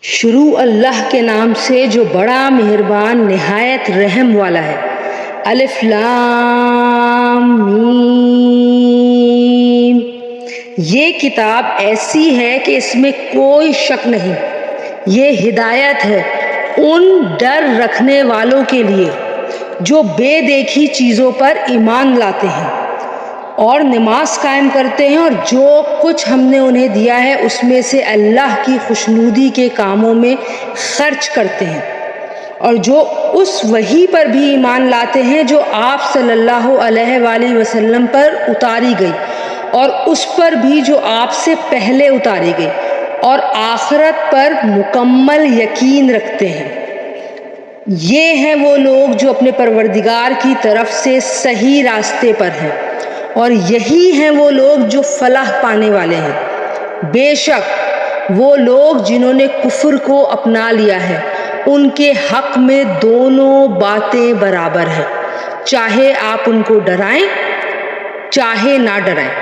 شروع اللہ کے نام سے جو بڑا مہربان نہایت رحم والا ہے۔ الف لام میم۔ یہ کتاب ایسی ہے کہ اس میں کوئی شک نہیں، یہ ہدایت ہے ان ڈر رکھنے والوں کے لیے جو بے دیکھی چیزوں پر ایمان لاتے ہیں اور نماز قائم کرتے ہیں، اور جو کچھ ہم نے انہیں دیا ہے اس میں سے اللہ کی خوشنودی کے کاموں میں خرچ کرتے ہیں، اور جو اس وحی پر بھی ایمان لاتے ہیں جو آپ صلی اللہ علیہ وآلہ وسلم پر اتاری گئی، اور اس پر بھی جو آپ سے پہلے اتاری گئی، اور آخرت پر مکمل یقین رکھتے ہیں۔ یہ ہیں وہ لوگ جو اپنے پروردگار کی طرف سے صحیح راستے پر ہیں، اور یہی ہیں وہ لوگ جو فلاح پانے والے ہیں۔ بے شک وہ لوگ جنہوں نے کفر کو اپنا لیا ہے، ان کے حق میں دونوں باتیں برابر ہیں، چاہے آپ ان کو ڈرائیں چاہے نہ ڈرائیں،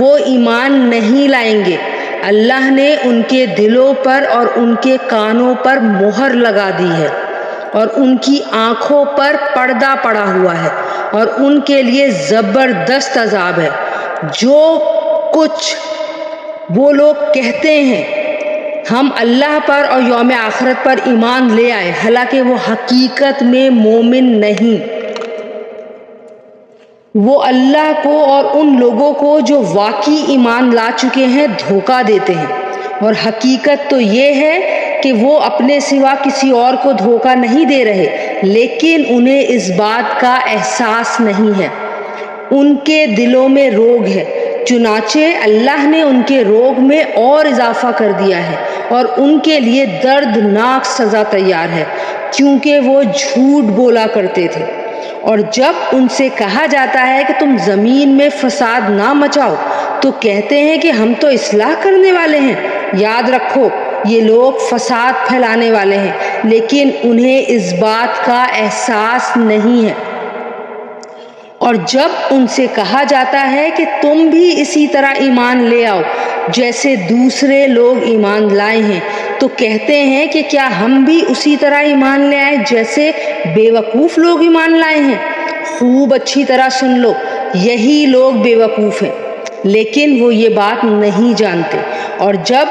وہ ایمان نہیں لائیں گے۔ اللہ نے ان کے دلوں پر اور ان کے کانوں پر مہر لگا دی ہے، اور ان کی آنکھوں پر پردہ پڑا ہوا ہے، اور ان کے لیے زبردست عذاب ہے۔ جو کچھ وہ لوگ کہتے ہیں ہم اللہ پر اور یوم آخرت پر ایمان لے آئے، حالانکہ وہ حقیقت میں مومن نہیں، وہ اللہ کو اور ان لوگوں کو جو واقعی ایمان لا چکے ہیں دھوکہ دیتے ہیں، اور حقیقت تو یہ ہے کہ وہ اپنے سوا کسی اور کو دھوکہ نہیں دے رہے، لیکن انہیں اس بات کا احساس نہیں ہے۔ ان کے دلوں میں روگ ہے، چنانچہ اللہ نے ان کے روگ میں اور اضافہ کر دیا ہے، اور ان کے لیے دردناک سزا تیار ہے، کیونکہ وہ جھوٹ بولا کرتے تھے۔ اور جب ان سے کہا جاتا ہے کہ تم زمین میں فساد نہ مچاؤ، تو کہتے ہیں کہ ہم تو اصلاح کرنے والے ہیں۔ یاد رکھو یہ لوگ فساد پھیلانے والے ہیں، لیکن انہیں اس بات کا احساس نہیں ہے۔ اور جب ان سے کہا جاتا ہے کہ تم بھی اسی طرح ایمان لے آؤ جیسے دوسرے لوگ ایمان لائے ہیں، تو کہتے ہیں کہ کیا ہم بھی اسی طرح ایمان لے آئیں جیسے بے وقوف لوگ ایمان لائے ہیں۔ خوب اچھی طرح سن لو، یہی لوگ بے وقوف ہیں، لیکن وہ یہ بات نہیں جانتے۔ اور جب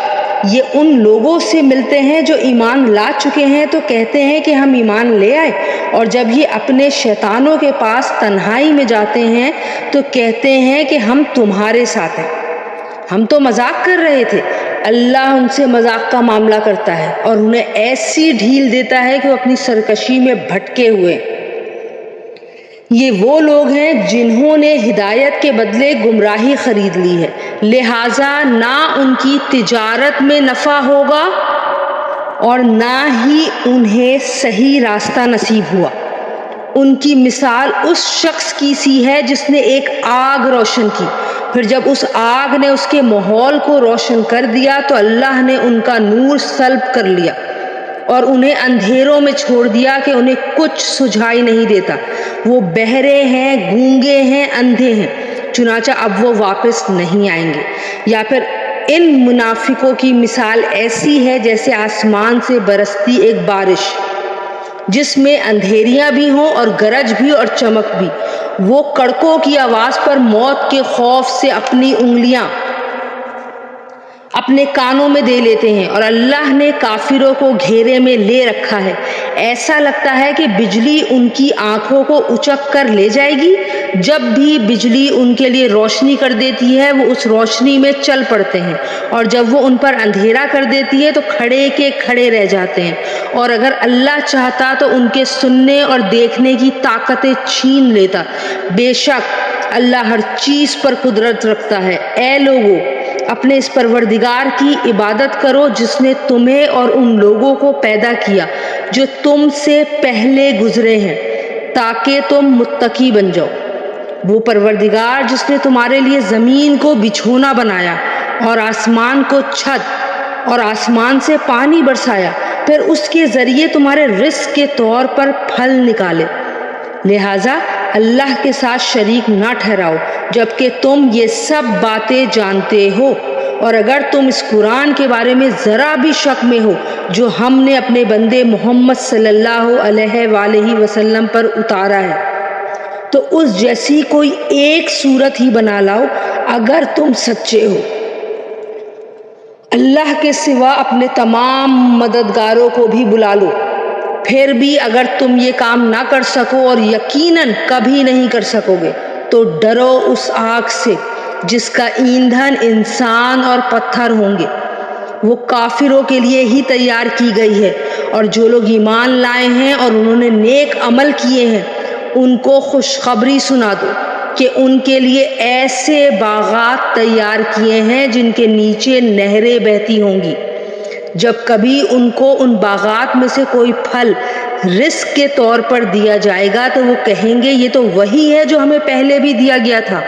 یہ ان لوگوں سے ملتے ہیں جو ایمان لا چکے ہیں تو کہتے ہیں کہ ہم ایمان لے آئے، اور جب یہ اپنے شیطانوں کے پاس تنہائی میں جاتے ہیں تو کہتے ہیں کہ ہم تمہارے ساتھ ہیں، ہم تو مذاق کر رہے تھے۔ اللہ ان سے مذاق کا معاملہ کرتا ہے اور انہیں ایسی ڈھیل دیتا ہے کہ وہ اپنی سرکشی میں بھٹکے ہوئے۔ یہ وہ لوگ ہیں جنہوں نے ہدایت کے بدلے گمراہی خرید لی ہے، لہٰذا نہ ان کی تجارت میں نفع ہوگا اور نہ ہی انہیں صحیح راستہ نصیب ہوا۔ ان کی مثال اس شخص کی سی ہے جس نے ایک آگ روشن کی، پھر جب اس آگ نے اس کے ماحول کو روشن کر دیا تو اللہ نے ان کا نور سلب کر لیا اور انہیں اندھیروں میں چھوڑ دیا کہ انہیں کچھ سجھائی نہیں دیتا۔ وہ بہرے ہیں، گونگے ہیں، اندھے ہیں، چنانچہ اب وہ واپس نہیں آئیں گے۔ یا پھر ان منافقوں کی مثال ایسی ہے جیسے آسمان سے برستی ایک بارش جس میں اندھیریاں بھی ہوں اور گرج بھی اور چمک بھی۔ وہ کڑکوں کی آواز پر موت کے خوف سے اپنی انگلیاں اپنے کانوں میں دے لیتے ہیں، اور اللہ نے کافروں کو گھیرے میں لے رکھا ہے۔ ایسا لگتا ہے کہ بجلی ان کی آنکھوں کو اچک کر لے جائے گی۔ جب بھی بجلی ان کے لیے روشنی کر دیتی ہے وہ اس روشنی میں چل پڑتے ہیں، اور جب وہ ان پر اندھیرا کر دیتی ہے تو کھڑے کے کھڑے رہ جاتے ہیں، اور اگر اللہ چاہتا تو ان کے سننے اور دیکھنے کی طاقتیں چھین لیتا۔ بے شک اللہ ہر چیز پر قدرت رکھتا ہے۔ اے لوگو، اپنے اس پروردگار کی عبادت کرو جس نے تمہیں اور ان لوگوں کو پیدا کیا جو تم سے پہلے گزرے ہیں، تاکہ تم متقی بن جاؤ۔ وہ پروردگار جس نے تمہارے لیے زمین کو بچھونا بنایا اور آسمان کو چھت اور آسمان سے پانی برسایا، پھر اس کے ذریعے تمہارے رزق کے طور پر پھل نکالے، لہٰذا اللہ کے ساتھ شریک نہ ٹھہراؤ جبکہ تم یہ سب باتیں جانتے ہو۔ اور اگر تم اس قرآن کے بارے میں ذرا بھی شک میں ہو جو ہم نے اپنے بندے محمد صلی اللہ علیہ وآلہ وسلم پر اتارا ہے تو اس جیسی کوئی ایک صورت ہی بنا لاؤ اگر تم سچے ہو۔ اللہ کے سوا اپنے تمام مددگاروں کو بھی بلا لو، پھر بھی اگر تم یہ کام نہ کر سکو اور یقیناً کبھی نہیں کر سکو گے تو ڈرو اس آگ سے جس کا ایندھن انسان اور پتھر ہوں گے، وہ کافروں کے لیے ہی تیار کی گئی ہے، اور جو لوگ ایمان لائے ہیں اور انہوں نے نیک عمل کیے ہیں ان کو خوشخبری سنا دو کہ ان کے لیے ایسے باغات تیار کیے ہیں جن کے نیچے نہریں بہتی ہوں گی۔ جب کبھی ان کو ان باغات میں سے کوئی پھل رزق کے طور پر دیا جائے گا تو وہ کہیں گے یہ تو وہی ہے جو ہمیں پہلے بھی دیا گیا تھا،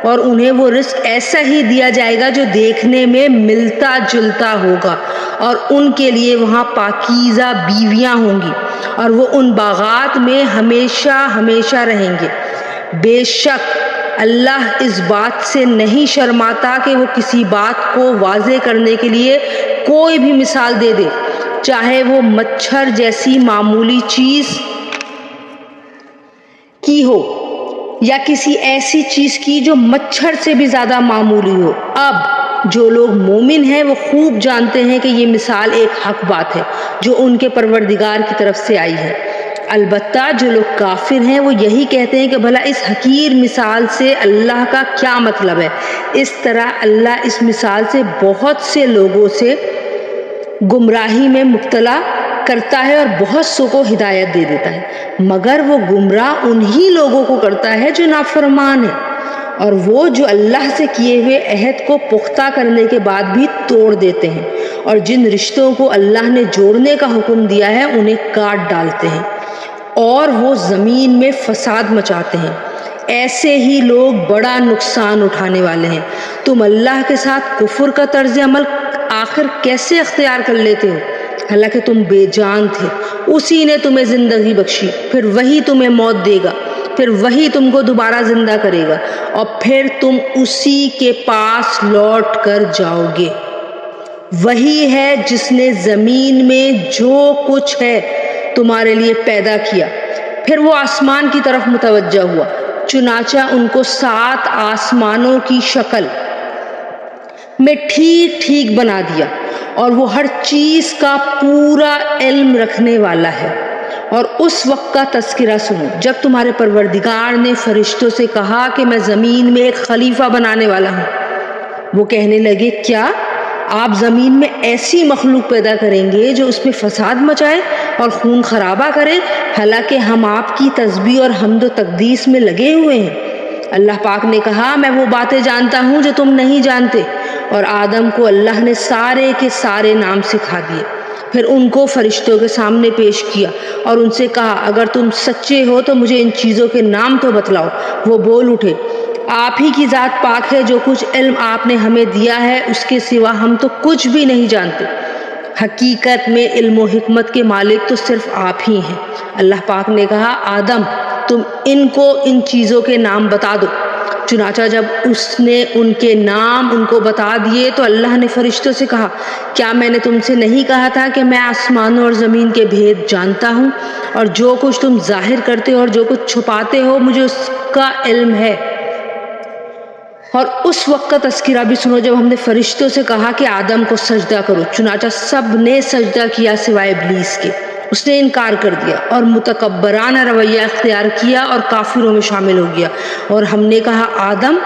اور انہیں وہ رزق ایسا ہی دیا جائے گا جو دیکھنے میں ملتا جلتا ہوگا، اور ان کے لیے وہاں پاکیزہ بیویاں ہوں گی، اور وہ ان باغات میں ہمیشہ ہمیشہ رہیں گے۔ بے شک اللہ اس بات سے نہیں شرماتا کہ وہ کسی بات کو واضح کرنے کے لیے کوئی بھی مثال دے دے، چاہے وہ مچھر جیسی معمولی چیز کی ہو یا کسی ایسی چیز کی جو مچھر سے بھی زیادہ معمولی ہو۔ اب جو لوگ مومن ہیں وہ خوب جانتے ہیں کہ یہ مثال ایک حق بات ہے جو ان کے پروردگار کی طرف سے آئی ہے، البتہ جو لوگ کافر ہیں وہ یہی کہتے ہیں کہ بھلا اس حقیر مثال سے اللہ کا کیا مطلب ہے۔ اس طرح اللہ اس مثال سے بہت سے لوگوں سے گمراہی میں مبتلا کرتا ہے اور بہت سو کو ہدایت دے دیتا ہے، مگر وہ گمراہ انہی لوگوں کو کرتا ہے جو نافرمان ہیں، اور وہ جو اللہ سے کیے ہوئے عہد کو پختہ کرنے کے بعد بھی توڑ دیتے ہیں، اور جن رشتوں کو اللہ نے جوڑنے کا حکم دیا ہے انہیں کاٹ ڈالتے ہیں، اور وہ زمین میں فساد مچاتے ہیں۔ ایسے ہی لوگ بڑا نقصان اٹھانے والے ہیں۔ تم اللہ کے ساتھ کفر کا طرز عمل آخر کیسے اختیار کر لیتے ہو؟ حالانکہ تم بے جان تھے، اسی نے تمہیں زندگی بخشی، پھر وہی تمہیں موت دے گا، پھر وہی تم کو دوبارہ زندہ کرے گا، اور پھر تم اسی کے پاس لوٹ کر جاؤ گے۔ وہی ہے جس نے زمین میں جو کچھ ہے تمہارے لیے پیدا کیا۔ پھر وہ آسمان کی طرف متوجہ ہوا، چنانچہ ان کو 7 آسمانوں کی شکل میں ٹھیک ٹھیک بنا دیا، اور وہ ہر چیز کا پورا علم رکھنے والا ہے۔ اور اس وقت کا تذکرہ سنو جب تمہارے پروردگار نے فرشتوں سے کہا کہ میں زمین میں ایک خلیفہ بنانے والا ہوں۔ وہ کہنے لگے کیا آپ زمین میں ایسی مخلوق پیدا کریں گے جو اس میں فساد مچائے اور خون خرابہ کرے، حالانکہ ہم آپ کی تسبیح اور حمد و تقدیس میں لگے ہوئے ہیں۔ اللہ پاک نے کہا میں وہ باتیں جانتا ہوں جو تم نہیں جانتے، اور آدم کو اللہ نے سارے کے سارے نام سکھا دیے۔ پھر ان کو فرشتوں کے سامنے پیش کیا اور ان سے کہا اگر تم سچے ہو تو مجھے ان چیزوں کے نام تو بتلاؤ۔ وہ بول اٹھے آپ ہی کی ذات پاک ہے، جو کچھ علم آپ نے ہمیں دیا ہے اس کے سوا ہم تو کچھ بھی نہیں جانتے۔ حقیقت میں علم و حکمت کے مالک تو صرف آپ ہی ہیں۔ اللہ پاک نے کہا آدم تم ان کو ان چیزوں کے نام بتا دو۔ چنانچہ جب اس نے ان کے نام ان کو بتا دیے تو اللہ نے فرشتوں سے کہا کیا میں نے تم سے نہیں کہا تھا کہ میں آسمانوں اور زمین کے بھید جانتا ہوں، اور جو کچھ تم ظاہر کرتے ہو اور جو کچھ چھپاتے ہو مجھے اس کا علم ہے۔ اور اس وقت کا تذکرہ بھی سنو جب ہم نے فرشتوں سے کہا کہ آدم کو سجدہ کرو، چنانچہ سب نے سجدہ کیا سوائے ابلیس کے، اس نے انکار کر دیا اور متکبرانہ رویہ اختیار کیا اور کافروں میں شامل ہو گیا۔ اور ہم نے کہا آدم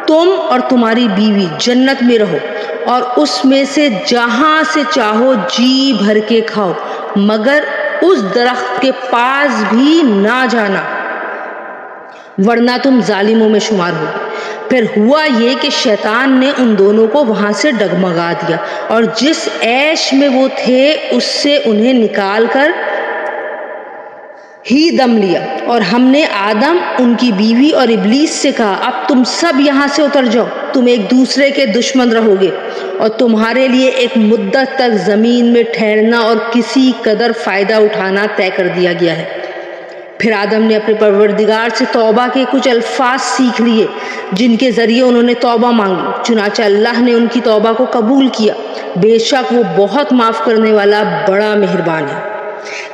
تم اور تمہاری بیوی جنت میں رہو اور اس میں سے جہاں سے چاہو جی بھر کے کھاؤ، مگر اس درخت کے پاس بھی نہ جانا ورنہ تم ظالموں میں شمار ہو۔ پھر ہوا یہ کہ شیطان نے ان دونوں کو وہاں سے ڈگمگا دیا اور جس عیش میں وہ تھے اس سے انہیں نکال کر ہی دم لیا، اور ہم نے آدم ان کی بیوی اور ابلیس سے کہا اب تم سب یہاں سے اتر جاؤ، تم ایک دوسرے کے دشمن رہو گے اور تمہارے لیے ایک مدت تک زمین میں ٹھہرنا اور کسی قدر فائدہ اٹھانا طے کر دیا گیا ہے۔ پھر آدم نے اپنے پروردگار سے توبہ کے کچھ الفاظ سیکھ لیے جن کے ذریعے انہوں نے توبہ مانگی، چنانچہ اللہ نے ان کی توبہ کو قبول کیا، بے شک وہ بہت معاف کرنے والا بڑا مہربان ہے۔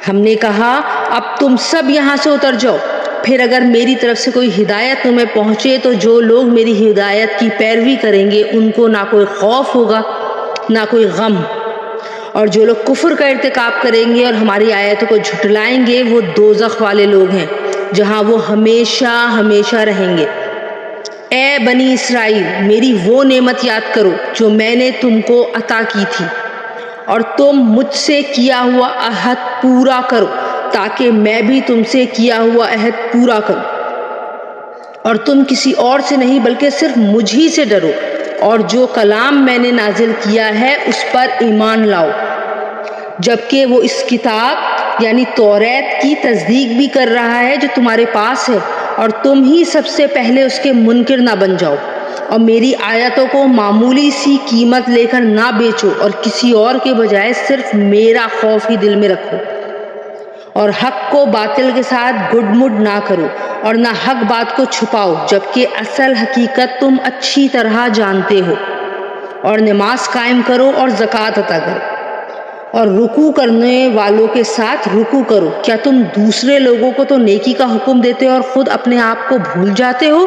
ہم نے کہا اب تم سب یہاں سے اتر جاؤ، پھر اگر میری طرف سے کوئی ہدایت تمہیں پہنچے تو جو لوگ میری ہدایت کی پیروی کریں گے ان کو نہ کوئی خوف ہوگا نہ کوئی غم، اور جو لوگ کفر کا ارتکاب کریں گے اور ہماری آیتوں کو جھٹلائیں گے وہ دوزخ والے لوگ ہیں جہاں وہ ہمیشہ ہمیشہ رہیں گے۔ اے بنی اسرائیل، میری وہ نعمت یاد کرو جو میں نے تم کو عطا کی تھی، اور تم مجھ سے کیا ہوا عہد پورا کرو تاکہ میں بھی تم سے کیا ہوا عہد پورا کروں، اور تم کسی اور سے نہیں بلکہ صرف مجھ ہی سے ڈرو، اور جو کلام میں نے نازل کیا ہے اس پر ایمان لاؤ، جبکہ وہ اس کتاب یعنی توریت کی تصدیق بھی کر رہا ہے جو تمہارے پاس ہے، اور تم ہی سب سے پہلے اس کے منکر نہ بن جاؤ، اور میری آیتوں کو معمولی سی قیمت لے کر نہ بیچو، اور کسی اور کے بجائے صرف میرا خوف ہی دل میں رکھو، اور حق کو باطل کے ساتھ گڈ مڈ نہ کرو، اور نہ حق بات کو چھپاؤ جبکہ اصل حقیقت تم اچھی طرح جانتے ہو، اور نماز قائم کرو اور زکوٰۃ عطا کرو، اور رکوع کرنے والوں کے ساتھ رکوع کرو۔ کیا تم دوسرے لوگوں کو تو نیکی کا حکم دیتے ہو اور خود اپنے آپ کو بھول جاتے ہو،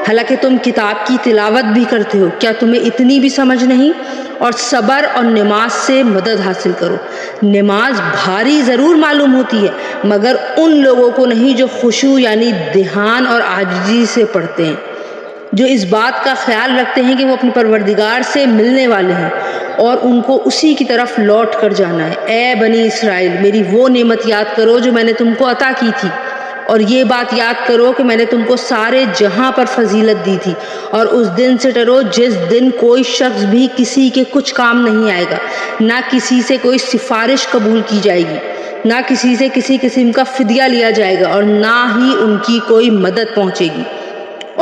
حالانکہ تم کتاب کی تلاوت بھی کرتے ہو؟ کیا تمہیں اتنی بھی سمجھ نہیں؟ اور صبر اور نماز سے مدد حاصل کرو۔ نماز بھاری ضرور معلوم ہوتی ہے مگر ان لوگوں کو نہیں جو خشوع یعنی دھیان اور عاجزی سے پڑھتے ہیں، جو اس بات کا خیال رکھتے ہیں کہ وہ اپنے پروردگار سے ملنے والے ہیں اور ان کو اسی کی طرف لوٹ کر جانا ہے۔ اے بنی اسرائیل، میری وہ نعمت یاد کرو جو میں نے تم کو عطا کی تھی، اور یہ بات یاد کرو کہ میں نے تم کو سارے جہاں پر فضیلت دی تھی، اور اس دن سے ڈرو جس دن کوئی شخص بھی کسی کے کچھ کام نہیں آئے گا، نہ کسی سے کوئی سفارش قبول کی جائے گی، نہ کسی سے کسی قسم کا فدیہ لیا جائے گا، اور نہ ہی ان کی کوئی مدد پہنچے گی۔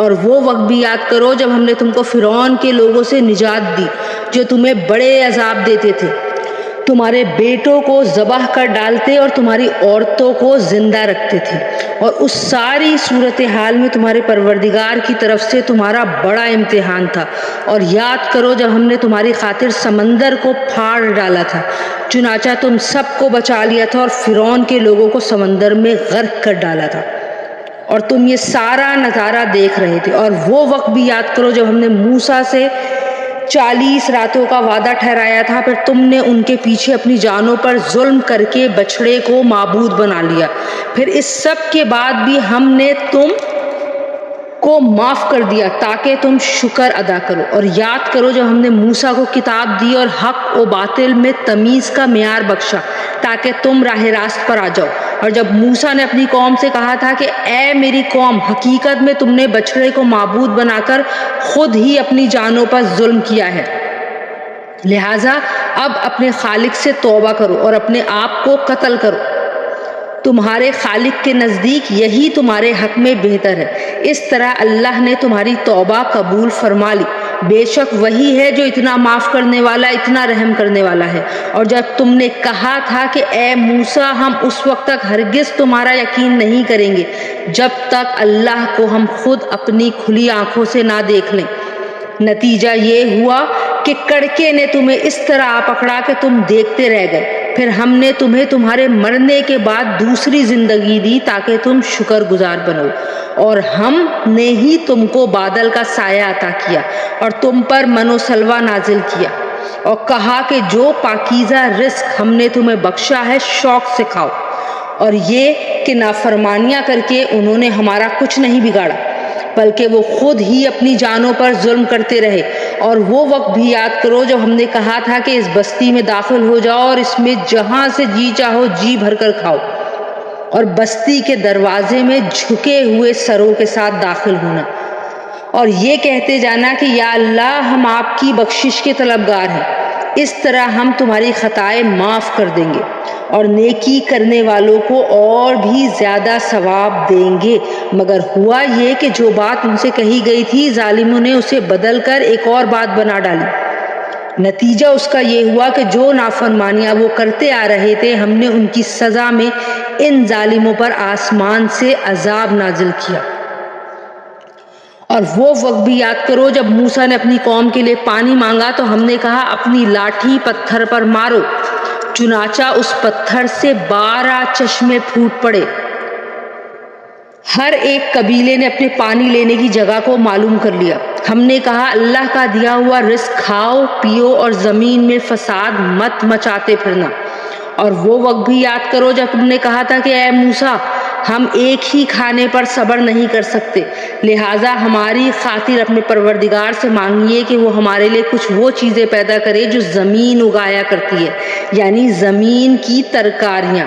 اور وہ وقت بھی یاد کرو جب ہم نے تم کو فرعون کے لوگوں سے نجات دی جو تمہیں بڑے عذاب دیتے تھے، تمہارے بیٹوں کو ذبح کر ڈالتے اور تمہاری عورتوں کو زندہ رکھتے تھے، اور اس ساری صورتحال میں تمہارے پروردگار کی طرف سے تمہارا بڑا امتحان تھا۔ اور یاد کرو جب ہم نے تمہاری خاطر سمندر کو پھاڑ ڈالا تھا، چنانچہ تم سب کو بچا لیا تھا اور فرعون کے لوگوں کو سمندر میں غرق کر ڈالا تھا، اور تم یہ سارا نظارہ دیکھ رہے تھے۔ اور وہ وقت بھی یاد کرو جب ہم نے موسیٰ سے 40 راتوں کا وعدہ ٹھہرایا تھا، پھر تم نے ان کے پیچھے اپنی جانوں پر ظلم کر کے بچڑے کو معبود بنا لیا، پھر اس سب کے بعد بھی ہم نے تم کو معاف کر دیا تاکہ تم شکر ادا کرو۔ اور یاد کرو جب ہم نے موسیٰ کو کتاب دی اور حق و باطل میں تمیز کا معیار بخشا تاکہ تم راہ راست پر آ جاؤ، اور جب موسیٰ نے اپنی قوم سے کہا تھا کہ اے میری قوم، حقیقت میں تم نے بچڑے کو معبود بنا کر خود ہی اپنی جانوں پر ظلم کیا ہے، لہٰذا اب اپنے خالق سے توبہ کرو اور اپنے آپ کو قتل کرو، تمہارے خالق کے نزدیک یہی تمہارے حق میں بہتر ہے۔ اس طرح اللہ نے تمہاری توبہ قبول فرما لی، بے شک وہی ہے جو اتنا معاف کرنے والا، اتنا رحم کرنے والا ہے۔ اور جب تم نے کہا تھا کہ اے موسیٰ، ہم اس وقت تک ہرگز تمہارا یقین نہیں کریں گے جب تک اللہ کو ہم خود اپنی کھلی آنکھوں سے نہ دیکھ لیں، نتیجہ یہ ہوا کہ کڑکے نے تمہیں اس طرح آ پکڑا کہ تم دیکھتے رہ گئے، پھر ہم نے تمہیں تمہارے مرنے کے بعد دوسری زندگی دی تاکہ تم شکر گزار بنو، اور ہم نے ہی تم کو بادل کا سایہ عطا کیا اور تم پر من و سلوہ نازل کیا، اور کہا کہ جو پاکیزہ رزق ہم نے تمہیں بخشا ہے شوق سے کھاؤ، اور یہ کہ نافرمانیاں کر کے انہوں نے ہمارا کچھ نہیں بگاڑا بلکہ وہ خود ہی اپنی جانوں پر ظلم کرتے رہے۔ اور وہ وقت بھی یاد کرو جب ہم نے کہا تھا کہ اس بستی میں داخل ہو جاؤ اور اس میں جہاں سے جی چاہو جی بھر کر کھاؤ، اور بستی کے دروازے میں جھکے ہوئے سروں کے ساتھ داخل ہونا، اور یہ کہتے جانا کہ یا اللہ ہم آپ کی بخشش کے طلبگار ہیں، اس طرح ہم تمہاری خطائیں معاف کر دیں گے اور نیکی کرنے والوں کو اور بھی زیادہ ثواب دیں گے۔ مگر ہوا یہ کہ جو بات ان سے کہی گئی تھی ظالموں نے اسے بدل کر ایک اور بات بنا ڈالی، نتیجہ اس کا یہ ہوا کہ جو نافرمانیاں وہ کرتے آ رہے تھے ہم نے ان کی سزا میں ان ظالموں پر آسمان سے عذاب نازل کیا۔ اور وہ وقت بھی یاد کرو جب موسیٰ نے اپنی قوم کے لیے پانی مانگا تو ہم نے کہا اپنی لاٹھی پتھر پر مارو، چنانچہ اس پتھر سے 12 چشمے پھوٹ پڑے۔ ہر ایک قبیلے نے اپنے پانی لینے کی جگہ کو معلوم کر لیا۔ ہم نے کہا اللہ کا دیا ہوا رزق کھاؤ پیو اور زمین میں فساد مت مچاتے پھرنا۔ اور وہ وقت بھی یاد کرو جب تم نے کہا تھا کہ اے موسیٰ ہم ایک ہی کھانے پر صبر نہیں کر سکتے، لہٰذا ہماری خاطر اپنے پروردگار سے مانگیے کہ وہ ہمارے لیے کچھ وہ چیزیں پیدا کرے جو زمین اگایا کرتی ہے، یعنی زمین کی ترکاریاں،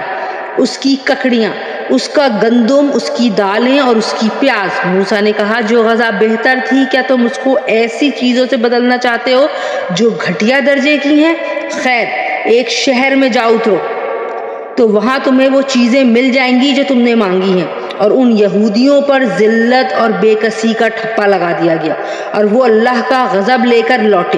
اس کی ککڑیاں، اس کا گندم، اس کی دالیں اور اس کی پیاز۔ موسیٰ نے کہا جو غذا بہتر تھی کیا تم اس کو ایسی چیزوں سے بدلنا چاہتے ہو جو گھٹیا درجے کی ہیں؟ خیر، ایک شہر میں جا اترو تو وہاں تمہیں وہ چیزیں مل جائیں گی جو تم نے مانگی ہیں۔ اور ان یہودیوں پر ذلت اور بے کسی کا ٹھپا لگا دیا گیا اور وہ اللہ کا غضب لے کر لوٹے۔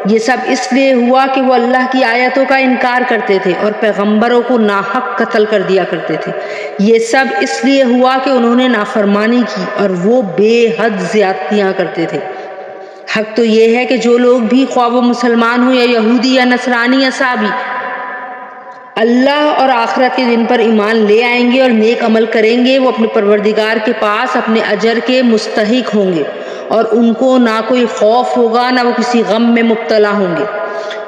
یہ سب اس لیے ہوا کہ وہ اللہ کی آیتوں کا انکار کرتے تھے اور پیغمبروں کو ناحق قتل کر دیا کرتے تھے۔ یہ سب اس لیے ہوا کہ انہوں نے نافرمانی کی اور وہ بے حد زیادتیاں کرتے تھے۔ حق تو یہ ہے کہ جو لوگ بھی خواہ وہ مسلمان ہوں یا یہودی یا نصرانی یا صابی، اللہ اور آخرت کے دن پر ایمان لے آئیں گے اور نیک عمل کریں گے، وہ اپنے پروردگار کے پاس اپنے اجر کے مستحق ہوں گے اور ان کو نہ کوئی خوف ہوگا نہ وہ کسی غم میں مبتلا ہوں گے۔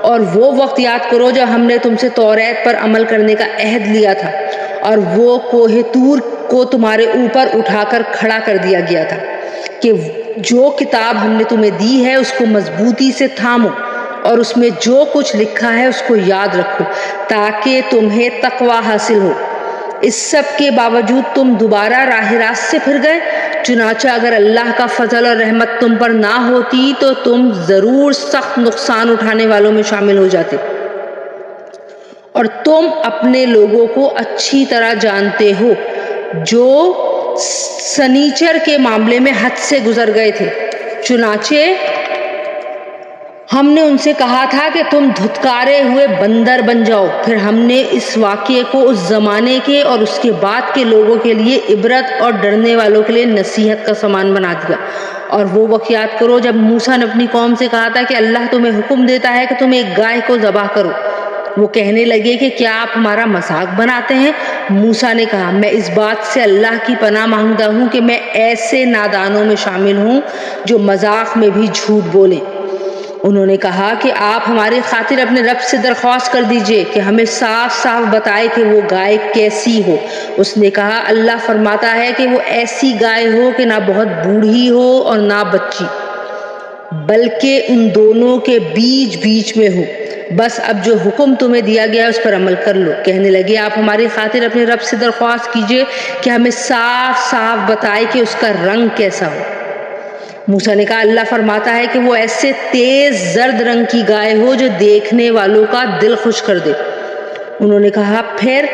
اور وہ وقت یاد کرو جب ہم نے تم سے توریت پر عمل کرنے کا عہد لیا تھا اور وہ کوہ طور کو تمہارے اوپر اٹھا کر کھڑا کر دیا گیا تھا کہ جو کتاب ہم نے تمہیں دی ہے اس کو مضبوطی سے تھامو اور اس میں جو کچھ لکھا ہے اس کو یاد رکھو تاکہ تمہیں تقوی حاصل ہو۔ اس سب کے باوجود تم دوبارہ راہ راست سے پھر گئے، چنانچہ اگر اللہ کا فضل اور رحمت تم پر نہ ہوتی تو تم ضرور سخت نقصان اٹھانے والوں میں شامل ہو جاتے۔ اور تم اپنے لوگوں کو اچھی طرح جانتے ہو جو سنیچر کے معاملے میں حد سے گزر گئے تھے، چنانچہ ہم نے ان سے کہا تھا کہ تم دھتکارے ہوئے بندر بن جاؤ۔ پھر ہم نے اس واقعے کو اس زمانے کے اور اس کے بعد کے لوگوں کے لیے عبرت اور ڈرنے والوں کے لیے نصیحت کا سامان بنا دیا۔ اور وہ وقت یاد کرو جب موسیٰ نے اپنی قوم سے کہا تھا کہ اللہ تمہیں حکم دیتا ہے کہ تم ایک گائے کو ذبح کرو۔ وہ کہنے لگے کہ کیا آپ ہمارا مذاق بناتے ہیں؟ موسیٰ نے کہا میں اس بات سے اللہ کی پناہ مانگتا ہوں کہ میں ایسے نادانوں میں شامل ہوں جو مذاق میں بھی جھوٹ بولیں۔ انہوں نے کہا کہ آپ ہماری خاطر اپنے رب سے درخواست کر دیجئے کہ ہمیں صاف صاف بتائے کہ وہ گائے کیسی ہو۔ اس نے کہا اللہ فرماتا ہے کہ وہ ایسی گائے ہو کہ نہ بہت بوڑھی ہو اور نہ بچی، بلکہ ان دونوں کے بیچ بیچ میں ہو۔ بس اب جو حکم تمہیں دیا گیا ہے اس پر عمل کر لو۔ کہنے لگے آپ ہماری خاطر اپنے رب سے درخواست کیجئے کہ ہمیں صاف صاف بتائے کہ اس کا رنگ کیسا ہو۔ موسیٰ نے کہا اللہ فرماتا ہے کہ وہ ایسے تیز زرد رنگ کی گائے ہو جو دیکھنے والوں کا دل خوش کر دے۔ انہوں نے کہا پھر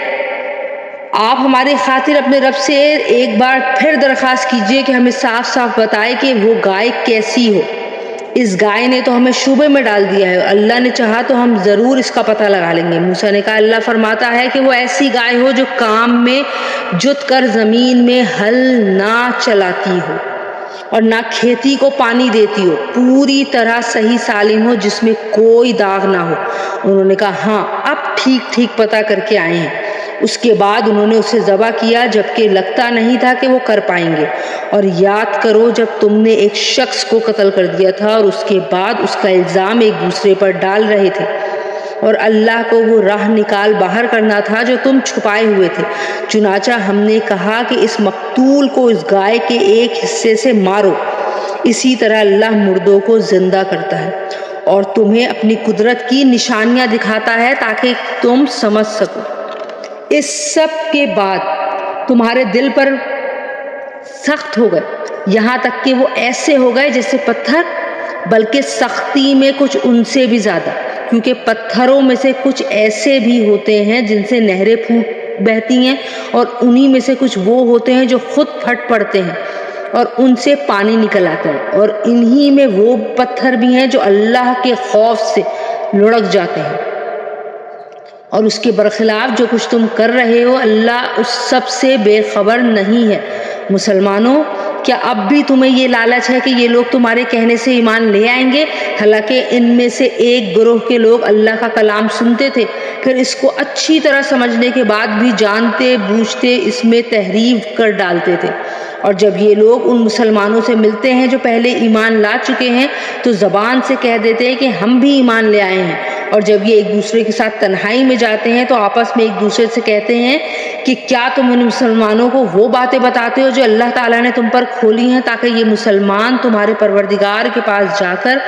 آپ ہماری خاطر اپنے رب سے ایک بار پھر درخواست کیجئے کہ ہمیں صاف صاف بتائے کہ وہ گائے کیسی ہو۔ اس گائے نے تو ہمیں شوبے میں ڈال دیا ہے اور اللہ نے چاہا تو ہم ضرور اس کا پتہ لگا لیں گے۔ موسیٰ نے کہا اللہ فرماتا ہے کہ وہ ایسی گائے ہو جو کام میں جت کر زمین میں ہل نہ چلاتی ہو اور نہ کھیتی کو پانی دیتی ہو، پوری طرح صحیح سالم ہو جس میں کوئی داغ نہ ہو۔ انہوں نے کہا ہاں اب ٹھیک ٹھیک پتہ کر کے آئے ہیں۔ اس کے بعد انہوں نے اسے ذبح کیا جبکہ لگتا نہیں تھا کہ وہ کر پائیں گے۔ اور یاد کرو جب تم نے ایک شخص کو قتل کر دیا تھا اور اس کے بعد اس کا الزام ایک دوسرے پر ڈال رہے تھے اور اللہ کو وہ راہ نکال باہر کرنا تھا جو تم چھپائے ہوئے تھے، چنانچہ ہم نے کہا کہ اس مقتول کو اس گائے کے ایک حصے سے مارو۔ اسی طرح اللہ مردوں کو زندہ کرتا ہے اور تمہیں اپنی قدرت کی نشانیاں دکھاتا ہے تاکہ تم سمجھ سکو۔ اس سب کے بعد تمہارے دل پر سخت ہو گئے، یہاں تک کہ وہ ایسے ہو گئے جیسے پتھر، بلکہ سختی میں کچھ ان سے بھی زیادہ، کیونکہ پتھروں میں سے کچھ ایسے بھی ہوتے ہیں جن سے نہریں پھوٹ بہتی ہیں اور انہی میں سے کچھ وہ ہوتے ہیں جو خود پھٹ پڑتے ہیں۔ اور ان سے پانی نکل آتا ہے، اور انہی میں وہ پتھر بھی ہیں جو اللہ کے خوف سے لڑک جاتے ہیں، اور اس کے برخلاف جو کچھ تم کر رہے ہو اللہ اس سب سے بے خبر نہیں ہے۔ مسلمانوں، کیا اب بھی تمہیں یہ لالچ ہے کہ یہ لوگ تمہارے کہنے سے ایمان لے آئیں گے؟ حالانکہ ان میں سے ایک گروہ کے لوگ اللہ کا کلام سنتے تھے، پھر اس کو اچھی طرح سمجھنے کے بعد بھی جانتے بوجھتے اس میں تحریف کر ڈالتے تھے، اور جب یہ لوگ ان مسلمانوں سے ملتے ہیں جو پہلے ایمان لا چکے ہیں تو زبان سے کہہ دیتے ہیں کہ ہم بھی ایمان لے آئے ہیں، اور جب یہ ایک دوسرے کے ساتھ تنہائی میں جاتے ہیں تو آپس میں ایک دوسرے سے کہتے ہیں کہ کیا تم ان مسلمانوں کو وہ باتیں بتاتے ہو جو اللہ تعالیٰ نے تم پر کھولی ہیں تاکہ یہ مسلمان تمہارے پروردگار کے پاس جا کر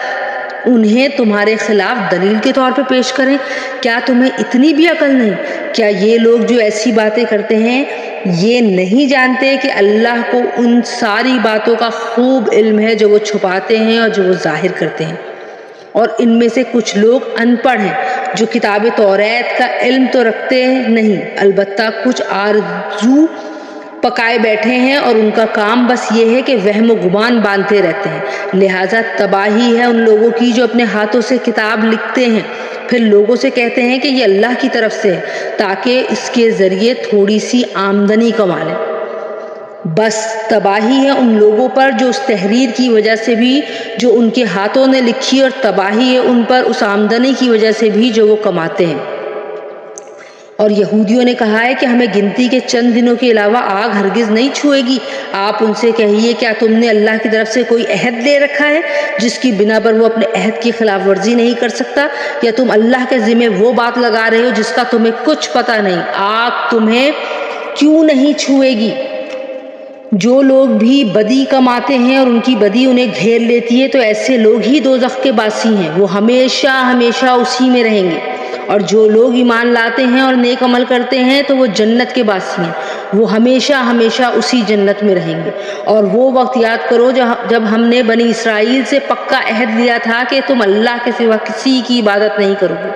انہیں تمہارے خلاف دلیل کے طور پہ پیش کریں؟ کیا تمہیں اتنی بھی عقل نہیں؟ کیا یہ لوگ جو ایسی باتیں کرتے ہیں یہ نہیں جانتے کہ اللہ کو ان ساری باتوں کا خوب علم ہے جو وہ چھپاتے ہیں اور جو وہ ظاہر کرتے ہیں؟ اور ان میں سے کچھ لوگ ان پڑھ ہیں جو کتاب توریت کا علم تو رکھتے نہیں، البتہ کچھ آرزو پکائے بیٹھے ہیں اور ان کا کام بس یہ ہے کہ وہم و گمان باندھتے رہتے ہیں۔ لہٰذا تباہی ہے ان لوگوں کی جو اپنے ہاتھوں سے کتاب لکھتے ہیں پھر لوگوں سے کہتے ہیں کہ یہ اللہ کی طرف سے ہے تاکہ اس کے ذریعے تھوڑی سی آمدنی کما لیں۔ بس تباہی ہے ان لوگوں پر جو اس تحریر کی وجہ سے بھی جو ان کے ہاتھوں نے لکھی، اور تباہی ہے ان پر اس آمدنی کی وجہ سے بھی جو وہ کماتے ہیں۔ اور یہودیوں نے کہا ہے کہ ہمیں گنتی کے چند دنوں کے علاوہ آگ ہرگز نہیں چھوئے گی۔ آپ ان سے کہیے کیا تم نے اللہ کی طرف سے کوئی عہد لے رکھا ہے جس کی بنا پر وہ اپنے عہد کی خلاف ورزی نہیں کر سکتا، یا تم اللہ کے ذمہ وہ بات لگا رہے ہو جس کا تمہیں کچھ پتہ نہیں؟ آگ تمہیں کیوں نہیں چھوئے گی؟ جو لوگ بھی بدی کماتے ہیں اور ان کی بدی انہیں گھیر لیتی ہے تو ایسے لوگ ہی دوزخ کے باسی ہیں، وہ ہمیشہ ہمیشہ اسی میں رہیں گے۔ اور جو لوگ ایمان لاتے ہیں اور نیک عمل کرتے ہیں تو وہ جنت کے باسی ہیں، وہ ہمیشہ ہمیشہ اسی جنت میں رہیں گے۔ اور وہ وقت یاد کرو جب ہم نے بنی اسرائیل سے پکا عہد لیا تھا کہ تم اللہ کے سوا کسی کی عبادت نہیں کرو گے،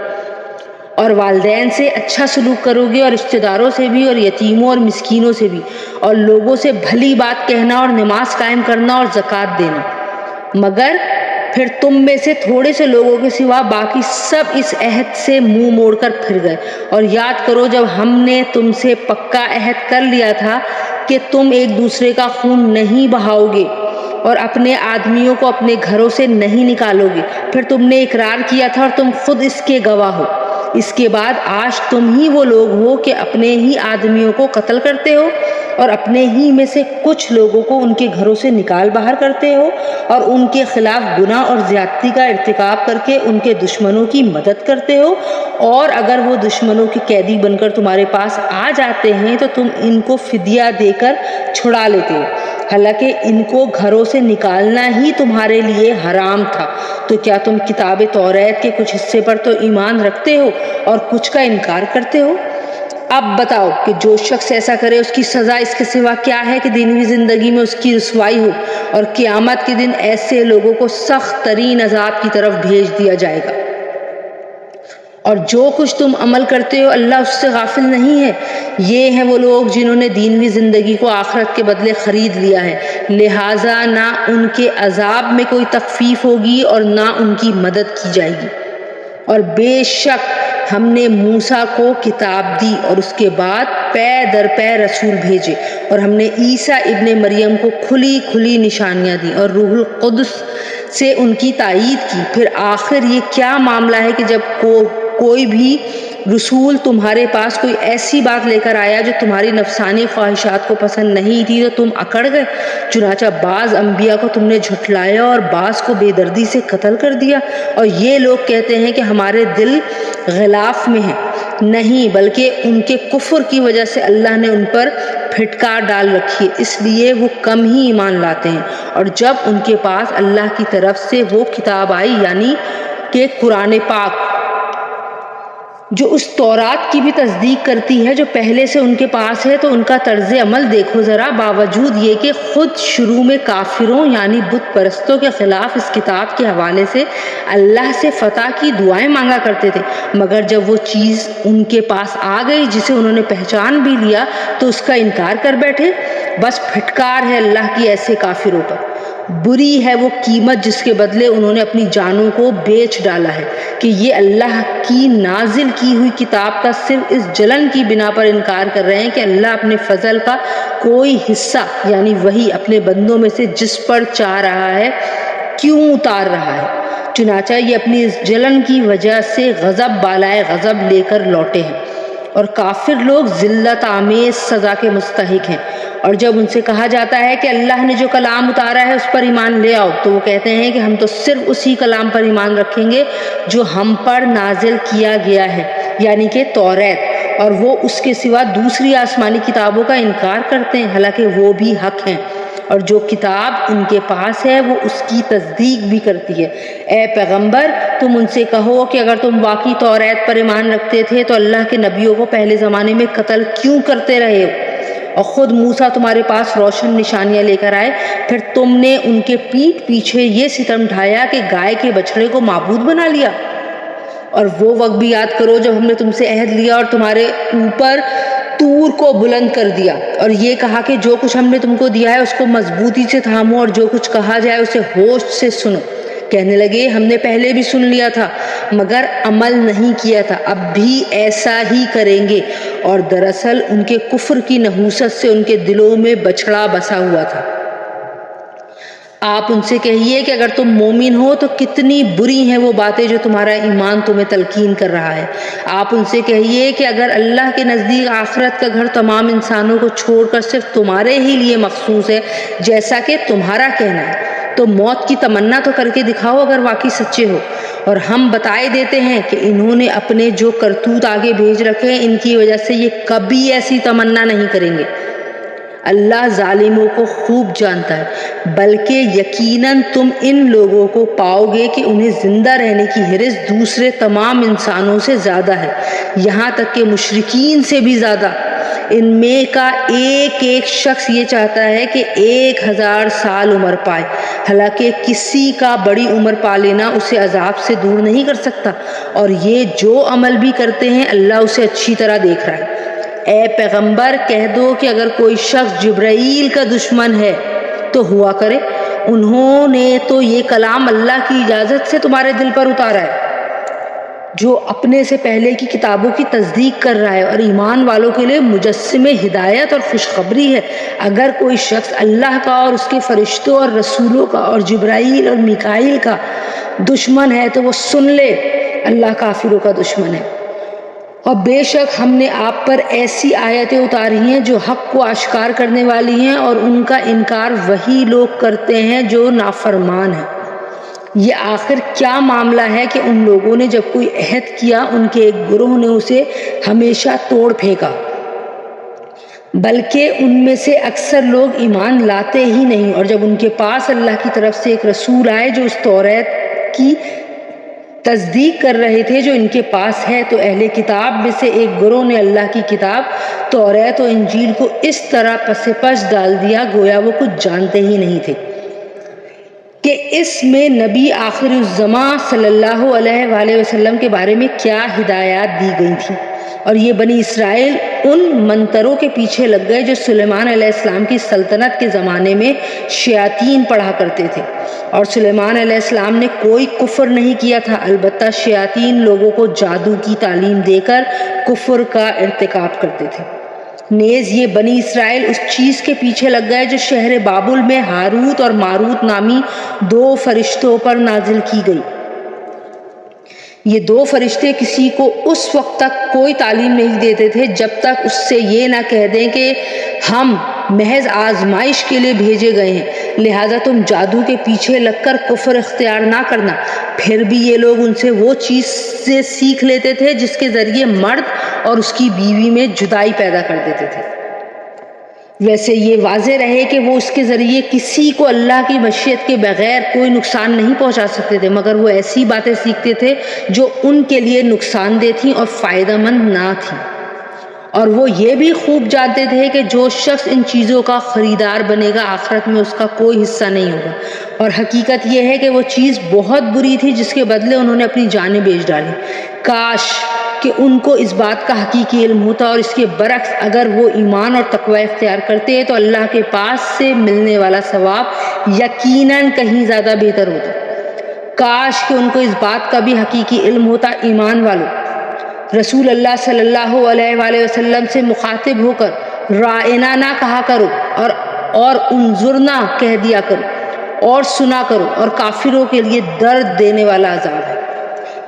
اور والدین سے اچھا سلوک کرو گے، اور رشتہ داروں سے بھی، اور یتیموں اور مسکینوں سے بھی، اور لوگوں سے بھلی بات کہنا اور نماز قائم کرنا اور زکوٰۃ دینا۔ مگر پھر تم میں سے تھوڑے سے لوگوں کے سوا باقی سب اس عہد سے منہ موڑ کر پھر گئے۔ اور یاد کرو جب ہم نے تم سے پکا عہد کر لیا تھا کہ تم ایک دوسرے کا خون نہیں بہاؤ گے اور اپنے آدمیوں کو اپنے گھروں سے نہیں نکالو گے، پھر تم نے اقرار کیا تھا اور تم خود اس کے گواہ ہو۔ اس کے بعد آج تم ہی وہ لوگ ہو کہ اپنے ہی آدمیوں کو قتل کرتے ہو، اور اپنے ہی میں سے کچھ لوگوں کو ان کے گھروں سے نکال باہر کرتے ہو، اور ان کے خلاف گناہ اور زیادتی کا ارتکاب کر کے ان کے دشمنوں کی مدد کرتے ہو، اور اگر وہ دشمنوں کے قیدی بن کر تمہارے پاس آ جاتے ہیں تو تم ان کو فدیہ دے کر چھڑا لیتے ہو، حالانکہ ان کو گھروں سے نکالنا ہی تمہارے لیے حرام تھا۔ تو کیا تم کتاب توریت کے کچھ حصے پر تو ایمان رکھتے ہو اور کچھ کا انکار کرتے ہو؟ اب بتاؤ کہ جو شخص ایسا کرے اس کی سزا اس کے سوا کیا ہے کہ دنیوی زندگی میں اس کی رسوائی ہو، اور قیامت کے دن ایسے لوگوں کو سخت ترین عذاب کی طرف بھیج دیا جائے گا۔ اور جو کچھ تم عمل کرتے ہو اللہ اس سے غافل نہیں ہے۔ یہ ہیں وہ لوگ جنہوں نے دینوی زندگی کو آخرت کے بدلے خرید لیا ہے، لہٰذا نہ ان کے عذاب میں کوئی تخفیف ہوگی اور نہ ان کی مدد کی جائے گی۔ اور بے شک ہم نے موسیٰ کو کتاب دی اور اس کے بعد پے در پے رسول بھیجے، اور ہم نے عیسیٰ ابن مریم کو کھلی کھلی نشانیاں دی اور روح القدس سے ان کی تائید کی۔ پھر آخر یہ کیا معاملہ ہے کہ جب کوئی بھی رسول تمہارے پاس کوئی ایسی بات لے کر آیا جو تمہاری نفسانی خواہشات کو پسند نہیں تھی تو تم اکڑ گئے؟ چنانچہ بعض انبیاء کو تم نے جھٹلایا اور بعض کو بے دردی سے قتل کر دیا۔ اور یہ لوگ کہتے ہیں کہ ہمارے دل غلاف میں ہیں، نہیں بلکہ ان کے کفر کی وجہ سے اللہ نے ان پر پھٹکار ڈال رکھی ہے، اس لیے وہ کم ہی ایمان لاتے ہیں۔ اور جب ان کے پاس اللہ کی طرف سے وہ کتاب آئی یعنی کہ قرآن پاک جو اس تورات کی بھی تصدیق کرتی ہے جو پہلے سے ان کے پاس ہے، تو ان کا طرز عمل دیکھو ذرا۔ باوجود یہ کہ خود شروع میں کافروں یعنی بت پرستوں کے خلاف اس کتاب کے حوالے سے اللہ سے فتح کی دعائیں مانگا کرتے تھے، مگر جب وہ چیز ان کے پاس آ گئی جسے انہوں نے پہچان بھی لیا تو اس کا انکار کر بیٹھے۔ بس پھٹکار ہے اللہ کی ایسے کافروں پر۔ بری ہے وہ قیمت جس کے بدلے انہوں نے اپنی جانوں کو بیچ ڈالا ہے کہ یہ اللہ کی نازل کی ہوئی کتاب کا صرف اس جلن کی بنا پر انکار کر رہے ہیں کہ اللہ اپنے فضل کا کوئی حصہ یعنی وہی اپنے بندوں میں سے جس پر چاہ رہا ہے کیوں اتار رہا ہے۔ چنانچہ یہ اپنی اس جلن کی وجہ سے غضب بالائے غضب لے کر لوٹے ہیں، اور کافر لوگ ذلت آمیز سزا کے مستحق ہیں۔ اور جب ان سے کہا جاتا ہے کہ اللہ نے جو کلام اتارا ہے اس پر ایمان لے آؤ، تو وہ کہتے ہیں کہ ہم تو صرف اسی کلام پر ایمان رکھیں گے جو ہم پر نازل کیا گیا ہے، یعنی کہ توریت، اور وہ اس کے سوا دوسری آسمانی کتابوں کا انکار کرتے ہیں، حالانکہ وہ بھی حق ہیں، اور جو کتاب ان کے پاس ہے وہ اس کی تصدیق بھی کرتی ہے۔ اے پیغمبر، تم ان سے کہو کہ اگر تم واقعی توریت پر ایمان رکھتے تھے تو اللہ کے نبیوں کو پہلے زمانے میں قتل کیوں کرتے رہے ہو؟ اور خود موسیٰ تمہارے پاس روشن نشانیاں لے کر آئے، پھر تم نے ان کے پیٹھ پیچھے یہ ستم ڈھایا کہ گائے کے بچڑے کو معبود بنا لیا۔ اور وہ وقت بھی یاد کرو جب ہم نے تم سے عہد لیا اور تمہارے اوپر طور کو بلند کر دیا، اور یہ کہا کہ جو کچھ ہم نے تم کو دیا ہے اس کو مضبوطی سے تھامو، اور جو کچھ کہا جائے اسے ہوش سے سنو۔ کہنے لگے ہم نے پہلے بھی سن لیا تھا مگر عمل نہیں کیا تھا، اب بھی ایسا ہی کریں گے، اور دراصل ان کے کفر کی نحوست سے ان کے دلوں میں بچھڑا بسا ہوا تھا۔ آپ ان سے کہیے کہ اگر تم مومن ہو تو کتنی بری ہیں وہ باتیں جو تمہارا ایمان تمہیں تلقین کر رہا ہے۔ آپ ان سے کہیے کہ اگر اللہ کے نزدیک آخرت کا گھر تمام انسانوں کو چھوڑ کر صرف تمہارے ہی لیے مخصوص ہے جیسا کہ تمہارا کہنا ہے، تو موت کی تمنا تو کر کے دکھاؤ اگر واقعی سچے ہو۔ اور ہم بتائے دیتے ہیں کہ انہوں نے اپنے جو کرتوت آگے بھیج رکھے ہیں ان کی وجہ سے یہ کبھی ایسی تمنا نہیں کریں گے۔ اللہ ظالموں کو خوب جانتا ہے، بلکہ یقیناً تم ان لوگوں کو پاؤ گے کہ انہیں زندہ رہنے کی حرص دوسرے تمام انسانوں سے زیادہ ہے، یہاں تک کہ مشرکین سے بھی زیادہ۔ ان میں کا ایک ایک شخص یہ چاہتا ہے کہ 1000 سال عمر پائے، حالانکہ کسی کا بڑی عمر پا لینا اسے عذاب سے دور نہیں کر سکتا، اور یہ جو عمل بھی کرتے ہیں اللہ اسے اچھی طرح دیکھ رہا ہے۔ اے پیغمبر کہہ دو کہ اگر کوئی شخص جبرائیل کا دشمن ہے تو ہوا کرے، انہوں نے تو یہ کلام اللہ کی اجازت سے تمہارے دل پر اتارا ہے، جو اپنے سے پہلے کی کتابوں کی تصدیق کر رہا ہے، اور ایمان والوں کے لیے مجسم ہدایت اور خوشخبری ہے۔ اگر کوئی شخص اللہ کا اور اس کے فرشتوں اور رسولوں کا اور جبرائیل اور میکائیل کا دشمن ہے تو وہ سن لے، اللہ کافروں کا دشمن ہے۔ اور بے شک ہم نے آپ پر ایسی آیتیں اتاری ہیں جو حق کو آشکار کرنے والی ہیں، اور ان کا انکار وہی لوگ کرتے ہیں جو نافرمان ہیں۔ یہ آخر کیا معاملہ ہے کہ ان لوگوں نے جب کوئی عہد کیا ان کے ایک گروہ نے اسے ہمیشہ توڑ پھینکا، بلکہ ان میں سے اکثر لوگ ایمان لاتے ہی نہیں۔ اور جب ان کے پاس اللہ کی طرف سے ایک رسول آئے جو اس توریت کی تصدیق کر رہے تھے جو ان کے پاس ہے، تو اہل کتاب میں سے ایک گروہ نے اللہ کی کتاب توریت و انجیل کو اس طرح پس پش ڈال دیا گویا وہ کچھ جانتے ہی نہیں تھے کہ اس میں نبی آخر الزماں صلی اللہ علیہ وآلہ وسلم کے بارے میں کیا ہدایات دی گئی تھیں۔ اور یہ بنی اسرائیل ان منتروں کے پیچھے لگ گئے جو سلیمان علیہ السلام کی سلطنت کے زمانے میں شیاطین پڑھا کرتے تھے، اور سلیمان علیہ السلام نے کوئی کفر نہیں کیا تھا، البتہ شیاطین لوگوں کو جادو کی تعلیم دے کر کفر کا ارتکاب کرتے تھے۔ نیز یہ بنی اسرائیل اس چیز کے پیچھے لگ گئے جو شہر بابل میں ہاروت اور ماروت نامی 2 فرشتوں پر نازل کی گئی۔ یہ 2 فرشتے کسی کو اس وقت تک کوئی تعلیم نہیں دیتے تھے جب تک اس سے یہ نہ کہہ دیں کہ ہم محض آزمائش کے لیے بھیجے گئے ہیں، لہذا تم جادو کے پیچھے لگ کر کفر اختیار نہ کرنا۔ پھر بھی یہ لوگ ان سے وہ چیز سے سیکھ لیتے تھے جس کے ذریعے مرد اور اس کی بیوی میں جدائی پیدا کر دیتے تھے۔ ویسے یہ واضح رہے کہ وہ اس کے ذریعے کسی کو اللہ کی مشیت کے بغیر کوئی نقصان نہیں پہنچا سکتے تھے، مگر وہ ایسی باتیں سیکھتے تھے جو ان کے لیے نقصان دہ تھیں اور فائدہ مند نہ تھیں۔ اور وہ یہ بھی خوب جانتے تھے کہ جو شخص ان چیزوں کا خریدار بنے گا آخرت میں اس کا کوئی حصہ نہیں ہوگا، اور حقیقت یہ ہے کہ وہ چیز بہت بری تھی جس کے بدلے انہوں نے اپنی جانیں بیچ ڈالی۔ کاش کہ ان کو اس بات کا حقیقی علم ہوتا، اور اس کے برعکس اگر وہ ایمان اور تقوی اختیار کرتے تو اللہ کے پاس سے ملنے والا ثواب یقیناً کہیں زیادہ بہتر ہوتا۔ کاش کہ ان کو اس بات کا بھی حقیقی علم ہوتا۔ ایمان والوں، رسول اللہ صلی اللہ علیہ وآلہ وسلم سے مخاطب ہو کر رائنا نہ کہا کرو اور انظرنا کہہ دیا کرو، اور سنا کرو، اور کافروں کے لیے درد دینے والا عذاب ہے۔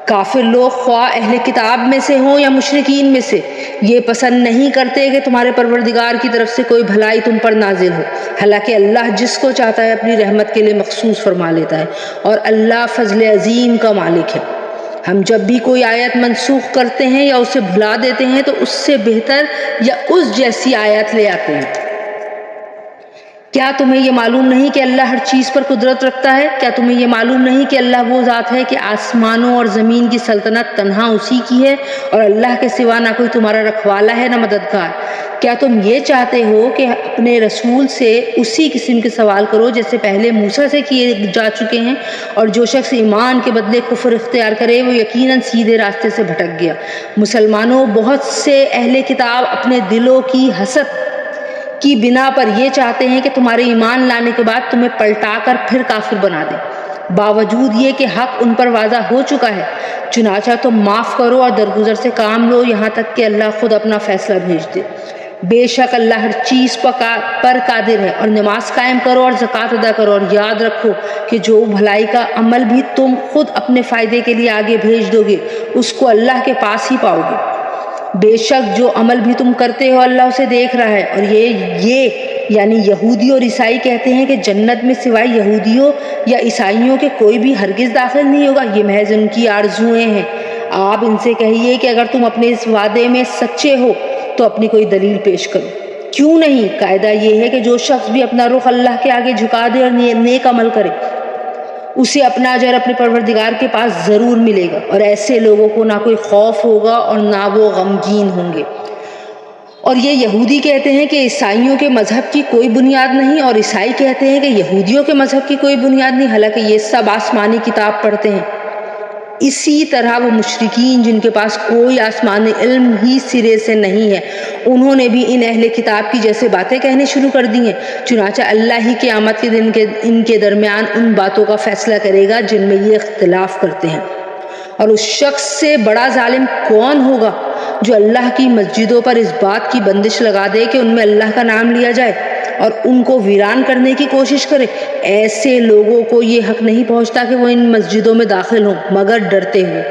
کافر لوگ خواہ اہل کتاب میں سے ہوں یا مشرکین میں سے، یہ پسند نہیں کرتے کہ تمہارے پروردگار کی طرف سے کوئی بھلائی تم پر نازل ہو، حالانکہ اللہ جس کو چاہتا ہے اپنی رحمت کے لیے مخصوص فرما لیتا ہے، اور اللہ فضل عظیم کا مالک ہے۔ ہم جب بھی کوئی آیت منسوخ کرتے ہیں یا اسے بھلا دیتے ہیں تو اس سے بہتر یا اس جیسی آیت لے آتے ہیں۔ کیا تمہیں یہ معلوم نہیں کہ اللہ ہر چیز پر قدرت رکھتا ہے؟ کیا تمہیں یہ معلوم نہیں کہ اللہ وہ ذات ہے کہ آسمانوں اور زمین کی سلطنت تنہا اسی کی ہے، اور اللہ کے سوا نہ کوئی تمہارا رکھوالا ہے نہ مددگار؟ کیا تم یہ چاہتے ہو کہ اپنے رسول سے اسی قسم کے سوال کرو جیسے پہلے موسیٰ سے کیے جا چکے ہیں؟ اور جو شخص ایمان کے بدلے کفر اختیار کرے وہ یقیناً سیدھے راستے سے بھٹک گیا۔ مسلمانوں، بہت سے اہل کتاب اپنے دلوں کی حسد کی بنا پر یہ چاہتے ہیں کہ تمہارے ایمان لانے کے بعد تمہیں پلٹا کر پھر کافر بنا دیں، باوجود یہ کہ حق ان پر واضح ہو چکا ہے۔ چنانچہ تم معاف کرو اور درگزر سے کام لو یہاں تک کہ اللہ خود اپنا فیصلہ بھیج دے۔ بے شک اللہ ہر چیز پر قادر ہے۔ اور نماز قائم کرو اور زکوٰۃ ادا کرو، اور یاد رکھو کہ جو بھلائی کا عمل بھی تم خود اپنے فائدے کے لیے آگے بھیج دو گے اس کو اللہ کے پاس ہی پاؤ گے۔ بے شک جو عمل بھی تم کرتے ہو اللہ اسے دیکھ رہا ہے۔ اور یہ یعنی یہودی اور عیسائی کہتے ہیں کہ جنت میں سوائے یہودیوں یا عیسائیوں کے کوئی بھی ہرگز داخل نہیں ہوگا، یہ محض ان کی آرزوئیں ہیں۔ آپ ان سے کہیے کہ اگر تم اپنے اس وعدے میں سچے ہو تو اپنی کوئی دلیل پیش کرو۔ کیوں نہیں؟ قاعدہ یہ ہے کہ جو شخص بھی اپنا رخ اللہ کے آگے جھکا دے اور نیک عمل کرے اسے اپنا اجر اپنے پروردگار کے پاس ضرور ملے گا، اور ایسے لوگوں کو نہ کوئی خوف ہوگا اور نہ وہ غمگین ہوں گے۔ اور یہ یہودی کہتے ہیں کہ عیسائیوں کے مذہب کی کوئی بنیاد نہیں، اور عیسائی کہتے ہیں کہ یہودیوں کے مذہب کی کوئی بنیاد نہیں، حالانکہ یہ سب آسمانی کتاب پڑھتے ہیں۔ اسی طرح وہ مشرکین جن کے پاس کوئی آسمانی علم ہی سرے سے نہیں ہے، انہوں نے بھی ان اہل کتاب کی جیسے باتیں کہنے شروع کر دی ہیں۔ چنانچہ اللہ ہی قیامت کے دن ان کے درمیان ان باتوں کا فیصلہ کرے گا جن میں یہ اختلاف کرتے ہیں۔ اور اس شخص سے بڑا ظالم کون ہوگا جو اللہ کی مسجدوں پر اس بات کی بندش لگا دے کہ ان میں اللہ کا نام لیا جائے اور ان کو ویران کرنے کی کوشش کرے؟ ایسے لوگوں کو یہ حق نہیں پہنچتا کہ وہ ان مسجدوں میں داخل ہوں مگر ڈرتے ہوئے۔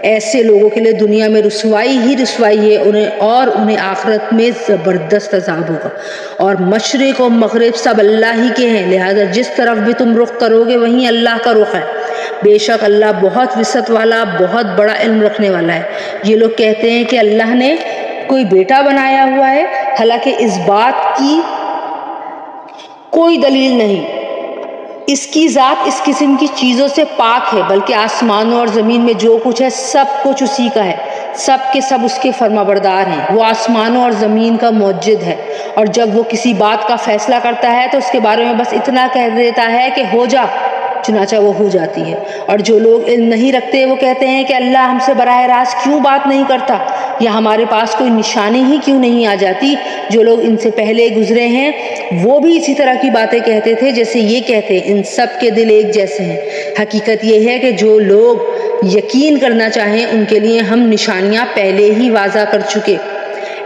ایسے لوگوں کے لیے دنیا میں رسوائی ہی رسوائی ہے، انہیں آخرت میں زبردست عذاب ہوگا۔ اور مشرق و مغرب سب اللہ ہی کے ہیں، لہذا جس طرف بھی تم رخ کرو گے وہیں اللہ کا رخ ہے۔ بے شک اللہ بہت وسعت والا، بہت بڑا علم رکھنے والا ہے۔ یہ لوگ کہتے ہیں کہ اللہ نے کوئی بیٹا بنایا ہوا ہے، حالانکہ اس بات کی کوئی دلیل نہیں۔ اس کی ذات اس قسم کی چیزوں سے پاک ہے، بلکہ آسمانوں اور زمین میں جو کچھ ہے سب کچھ اسی کا ہے، سب کے سب اس کے فرما بردار ہیں۔ وہ آسمانوں اور زمین کا موجد ہے، اور جب وہ کسی بات کا فیصلہ کرتا ہے تو اس کے بارے میں بس اتنا کہہ دیتا ہے کہ ہو جا، چنانچہ وہ ہو جاتی ہے۔ اور جو لوگ علم نہیں رکھتے وہ کہتے ہیں کہ اللہ ہم سے براہ راست کیوں بات نہیں کرتا، یا ہمارے پاس کوئی نشانی ہی کیوں نہیں آ جاتی۔ جو لوگ ان سے پہلے گزرے ہیں وہ بھی اسی طرح کی باتیں کہتے تھے جیسے یہ کہتے، ان سب کے دل ایک جیسے ہیں۔ حقیقت یہ ہے کہ جو لوگ یقین کرنا چاہیں ان کے لیے ہم نشانیاں پہلے ہی واضح کر چکے۔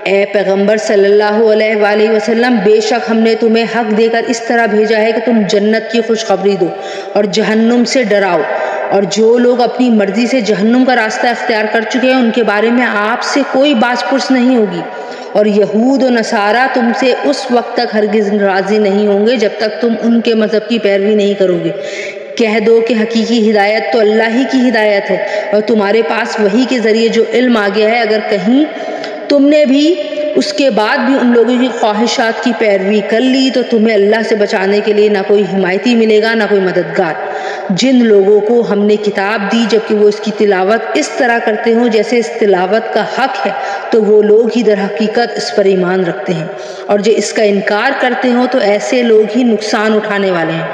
اے پیغمبر صلی اللہ علیہ وآلہ وسلم، بے شک ہم نے تمہیں حق دے کر اس طرح بھیجا ہے کہ تم جنت کی خوشخبری دو اور جہنم سے ڈراؤ، اور جو لوگ اپنی مرضی سے جہنم کا راستہ اختیار کر چکے ہیں ان کے بارے میں آپ سے کوئی باز پرس نہیں ہوگی۔ اور یہود و نصارہ تم سے اس وقت تک ہرگز راضی نہیں ہوں گے جب تک تم ان کے مذہب کی پیروی نہیں کرو گے۔ کہہ دو کہ حقیقی ہدایت تو اللہ ہی کی ہدایت ہے، اور تمہارے پاس وحی کے ذریعے جو علم آ گیا ہے، اگر کہیں تم نے بھی اس کے بعد بھی ان لوگوں کی خواہشات کی پیروی کر لی تو تمہیں اللہ سے بچانے کے لیے نہ کوئی حمایتی ملے گا نہ کوئی مددگار۔ جن لوگوں کو ہم نے کتاب دی جبکہ وہ اس کی تلاوت اس طرح کرتے ہوں جیسے اس تلاوت کا حق ہے، تو وہ لوگ ہی در حقیقت اس پر ایمان رکھتے ہیں، اور جو اس کا انکار کرتے ہوں تو ایسے لوگ ہی نقصان اٹھانے والے ہیں۔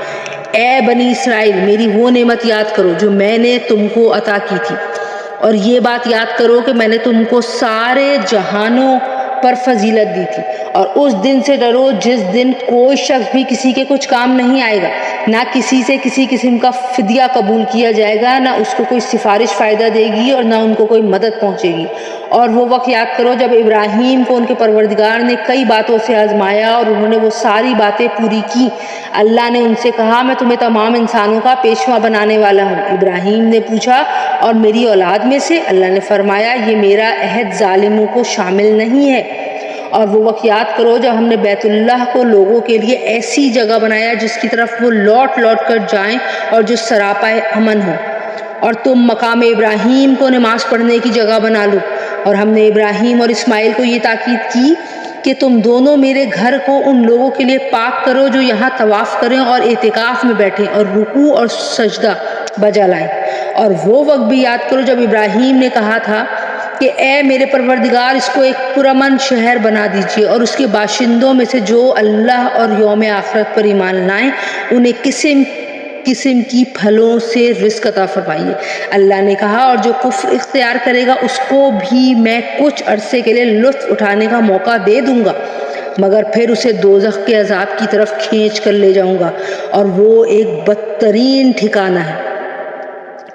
اے بنی اسرائیل، میری وہ نعمت یاد کرو جو میں نے تم کو عطا کی تھی۔ اور یہ بات یاد کرو کہ میں نے تم کو سارے جہانوں پر فضیلت دی تھی، اور اس دن سے ڈرو جس دن کوئی شخص بھی کسی کے کچھ کام نہیں آئے گا، نہ کسی سے کسی قسم کا فدیہ قبول کیا جائے گا، نہ اس کو کوئی سفارش فائدہ دے گی اور نہ ان کو کوئی مدد پہنچے گی۔ اور وہ وقت یاد کرو جب ابراہیم کو ان کے پروردگار نے کئی باتوں سے آزمایا اور انہوں نے وہ ساری باتیں پوری کی۔ اللہ نے ان سے کہا میں تمہیں تمام انسانوں کا پیشوا بنانے والا ہوں۔ ابراہیم نے پوچھا اور میری اولاد میں سے؟ اللہ نے فرمایا یہ میرا عہد ظالموں کو شامل نہیں ہے۔ اور وہ وقت یاد کرو جب ہم نے بیت اللہ کو لوگوں کے لیے ایسی جگہ بنایا جس کی طرف وہ لوٹ لوٹ کر جائیں اور جو سراپا امن ہو، اور تم مقام ابراہیم کو نماز پڑھنے کی جگہ بنا لو۔ اور ہم نے ابراہیم اور اسماعیل کو یہ تاکید کی کہ تم دونوں میرے گھر کو ان لوگوں کے لیے پاک کرو جو یہاں طواف کریں اور اعتکاف میں بیٹھیں اور رکوع اور سجدہ بجا لائیں۔ اور وہ وقت بھی یاد کرو جب ابراہیم نے کہا تھا کہ اے میرے پروردگار اس کو ایک پرامن شہر بنا دیجیے اور اس کے باشندوں میں سے جو اللہ اور یوم آخرت پر ایمان لائیں انہیں قسم قسم کی پھلوں سے رزق عطا فرمائیے۔ اللہ نے کہا اور جو کفر اختیار کرے گا اس کو بھی میں کچھ عرصے کے لیے لطف اٹھانے کا موقع دے دوں گا، مگر پھر اسے دوزخ کے عذاب کی طرف کھینچ کر لے جاؤں گا اور وہ ایک بدترین ٹھکانہ ہے۔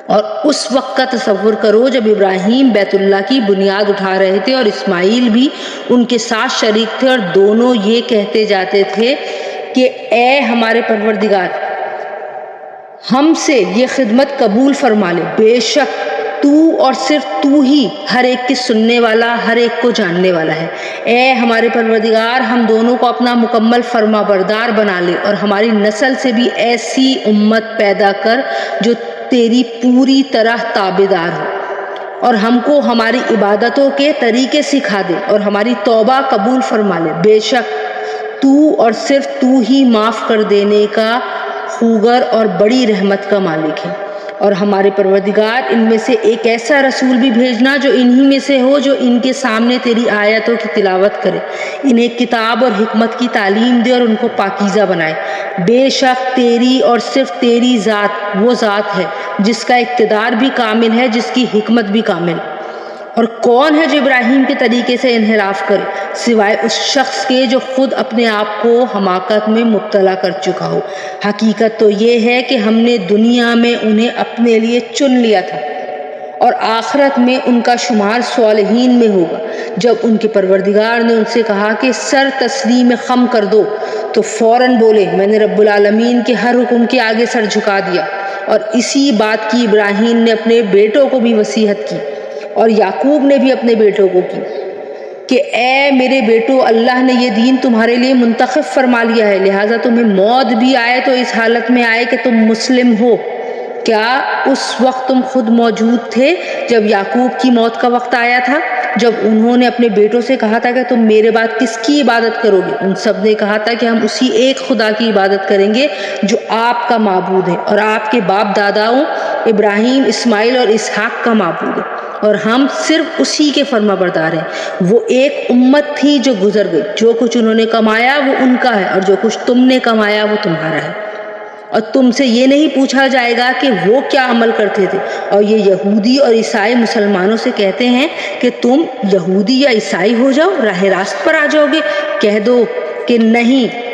اور اس وقت کا تصور کرو جب ابراہیم بیت اللہ کی بنیاد اٹھا رہے تھے اور اسماعیل بھی ان کے ساتھ شریک تھے، اور دونوں یہ کہتے جاتے تھے کہ اے ہمارے پروردگار ہم سے یہ خدمت قبول فرما لے، بے شک تو اور صرف تو ہی ہر ایک کی سننے والا ہر ایک کو جاننے والا ہے۔ اے ہمارے پروردگار ہم دونوں کو اپنا مکمل فرما بردار بنا لے اور ہماری نسل سے بھی ایسی امت پیدا کر جو تیری پوری طرح تابعدار ہو، اور ہم کو ہماری عبادتوں کے طریقے سکھا دے اور ہماری توبہ قبول فرما لے، بے شک تو اور صرف تو ہی معاف کر دینے کا خوگر اور بڑی رحمت کا مالک ہے۔ اور ہمارے پروردگار ان میں سے ایک ایسا رسول بھی بھیجنا جو انہی میں سے ہو جو ان کے سامنے تیری آیتوں کی تلاوت کرے، انہیں کتاب اور حکمت کی تعلیم دے اور ان کو پاکیزہ بنائے۔ بے شک تیری اور صرف تیری ذات وہ ذات ہے جس کا اقتدار بھی کامل ہے، جس کی حکمت بھی کامل۔ اور کون ہے جو ابراہیم کے طریقے سے انحراف کرے سوائے اس شخص کے جو خود اپنے آپ کو حماقت میں مبتلا کر چکا ہو۔ حقیقت تو یہ ہے کہ ہم نے دنیا میں انہیں اپنے لیے چن لیا تھا اور آخرت میں ان کا شمار صالحین میں ہوگا۔ جب ان کے پروردگار نے ان سے کہا کہ سر تسلیم خم کر دو تو فوراً بولے میں نے رب العالمین کے ہر حکم کے آگے سر جھکا دیا۔ اور اسی بات کی ابراہیم نے اپنے بیٹوں کو بھی وصیت کی اور یعقوب نے بھی اپنے بیٹوں کو کی کہ اے میرے بیٹو اللہ نے یہ دین تمہارے لیے منتخب فرما لیا ہے، لہٰذا تمہیں موت بھی آئے تو اس حالت میں آئے کہ تم مسلم ہو۔ کیا اس وقت تم خود موجود تھے جب یعقوب کی موت کا وقت آیا تھا، جب انہوں نے اپنے بیٹوں سے کہا تھا کہ تم میرے بعد کس کی عبادت کرو گے؟ ان سب نے کہا تھا کہ ہم اسی ایک خدا کی عبادت کریں گے جو آپ کا معبود ہے اور آپ کے باپ داداؤں ابراہیم، اسماعیل اور اسحاق کا معبود ہے، اور ہم صرف اسی کے فرما بردار ہیں۔ وہ ایک امت تھی جو گزر گئی، جو کچھ انہوں نے کمایا وہ ان کا ہے اور جو کچھ تم نے کمایا وہ تمہارا ہے، اور تم سے یہ نہیں پوچھا جائے گا کہ وہ کیا عمل کرتے تھے۔ اور یہ یہودی اور عیسائی مسلمانوں سے کہتے ہیں کہ تم یہودی یا عیسائی ہو جاؤ، راہ راست پر آ جاؤ گے۔ کہہ دو کہ نہیں،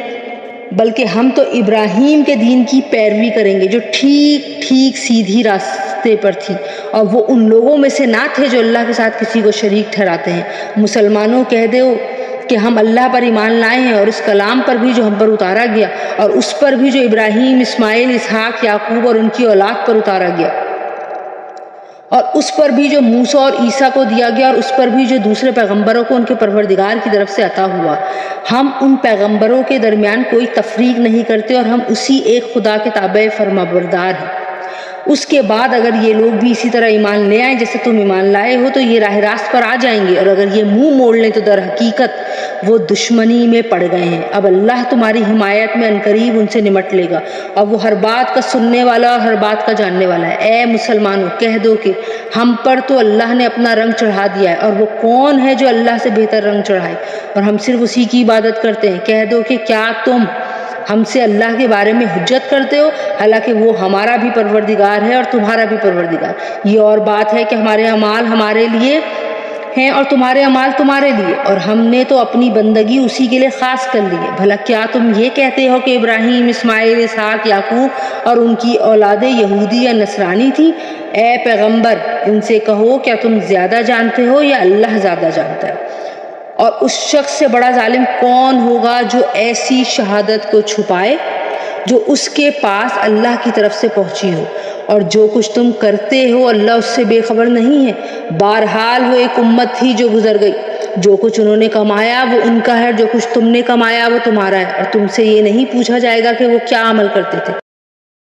بلکہ ہم تو ابراہیم کے دین کی پیروی کریں گے جو ٹھیک سیدھی راستے پر تھی، اور وہ ان لوگوں میں سے نہ تھے جو اللہ کے ساتھ کسی کو شریک ٹھہراتے ہیں۔ مسلمانوں کہہ دو کہ ہم اللہ پر ایمان لائے ہیں اور اس کلام پر بھی جو ہم پر اتارا گیا، اور اس پر بھی جو ابراہیم، اسماعیل، اسحاق، یعقوب اور ان کی اولاد پر اتارا گیا، اور اس پر بھی جو موسیٰ اور عیسیٰ کو دیا گیا، اور اس پر بھی جو دوسرے پیغمبروں کو ان کے پروردگار کی طرف سے عطا ہوا۔ ہم ان پیغمبروں کے درمیان کوئی تفریق نہیں کرتے اور ہم اسی ایک خدا کے تابع فرما بردار ہیں۔ اس کے بعد اگر یہ لوگ بھی اسی طرح ایمان لے آئیں جیسے تم ایمان لائے ہو تو یہ راہ راست پر آ جائیں گے، اور اگر یہ منہ موڑ لیں تو در حقیقت وہ دشمنی میں پڑ گئے ہیں۔ اب اللہ تمہاری حمایت میں عنقریب ان سے نمٹ لے گا، اور وہ ہر بات کا سننے والا اور ہر بات کا جاننے والا ہے۔ اے مسلمانوں کہہ دو کہ ہم پر تو اللہ نے اپنا رنگ چڑھا دیا ہے، اور وہ کون ہے جو اللہ سے بہتر رنگ چڑھائے، اور ہم صرف اسی کی عبادت کرتے ہیں۔ کہہ دو کہ کیا تم ہم سے اللہ کے بارے میں حجت کرتے ہو، حالانکہ وہ ہمارا بھی پروردگار ہے اور تمہارا بھی پروردگار۔ یہ اور بات ہے کہ ہمارے اعمال ہمارے لیے ہیں اور تمہارے اعمال تمہارے لیے، اور ہم نے تو اپنی بندگی اسی کے لیے خاص کر لی ہے۔ بھلا کیا تم یہ کہتے ہو کہ ابراہیم، اسماعیل، اسحاق، یعقوب اور ان کی اولادیں یہودی یا نصرانی تھیں؟ اے پیغمبر، ان سے کہو کیا تم زیادہ جانتے ہو یا اللہ زیادہ جانتا ہے؟ اور اس شخص سے بڑا ظالم کون ہوگا جو ایسی شہادت کو چھپائے جو اس کے پاس اللہ کی طرف سے پہنچی ہو، اور جو کچھ تم کرتے ہو اللہ اس سے بے خبر نہیں ہے۔ بہرحال وہ ایک امت تھی جو گزر گئی، جو کچھ انہوں نے کمایا وہ ان کا ہے، جو کچھ تم نے کمایا وہ تمہارا ہے، اور تم سے یہ نہیں پوچھا جائے گا کہ وہ کیا عمل کرتے تھے۔